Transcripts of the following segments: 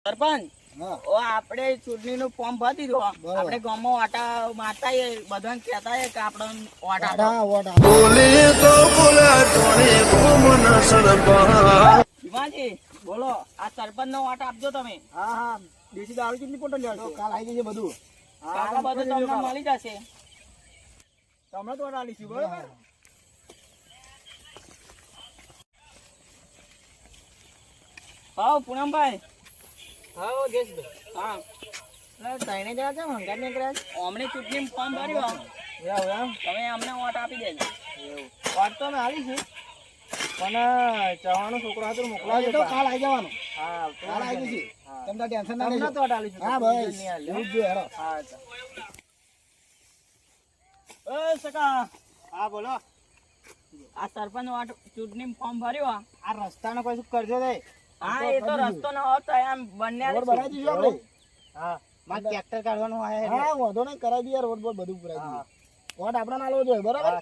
સરપંચ આપણે ચૂંટણી નું ફોર્મ ભરી દીધું. આપણે ગામમાં ઓટા મારતા બધાને કહેતા કે આપણે ભીમાજી બોલો, આ સરપંચ નો ઓટા આપજો તમે. હા હા દેશી દારૂ કેટલી પોટલ લેજો કાલ આવી જશે બધું. કાલે બધું તમને મળી જશે. તમને તો ઓટા આલીશું બરોબર. હા પૂનમભાઈ. હા દેશભાઈ. હા તઈને જરા છે હંગાત નીકળ્યા છે. અમને ચૂંટણી ફોર્મ ભર્યું. એવું તમે અમને વોટ આપી દેજો. એવું વાત તો અમે આલી છે પણ ચવાણો છોકરો હતો મોકલાવજો તો કાલ આવી જવાનું. હા કાલ આવી જશે. તમને ટેન્શન ના લેજો. તો આલી છે. હા બસ એવું જ હેરો. હા એ સકા. હા બોલો. આ સરપંચ વોટ ચૂંટણી ફોર્મ ભર્યું. આ રસ્તાનો કોઈ શું કરજો રે. હા એ તો રસ્તો ન હોતો આમ બંને રોડ બનાવી દીધું આપણે. હા માર ટ્રેક્ટર કાઢવાનું આયા છે. હા વાંધો નહીં કરાવી દઈએ રોડ બોડ બધું કરાવી દઈએ. વોટ આપણે નાલવો જોઈએ બરાબર.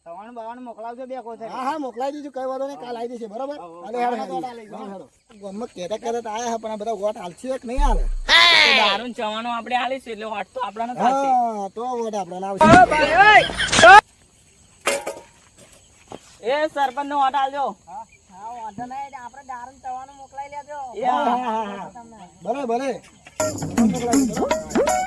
તમારું બાવાનું મોકલાવજો બે કોઈ. હા હા મોકલાવી દીધું કઈ વાંધો નહીં કાલ આવી જશે બરાબર. અલે હેડો ગમત કહેતા કહેતા આયા પણ આ બધા વોટ હાલશે કે નહીં હાલે. દારૂ ચવાનું આપણે આલીશું એટલે વોટ તો આપણાને થશે. હા તો વોટ આપણને આવશે. એ સરપંચ નો વોટ આલજો. ભલે ભલે મોકલાવી દો.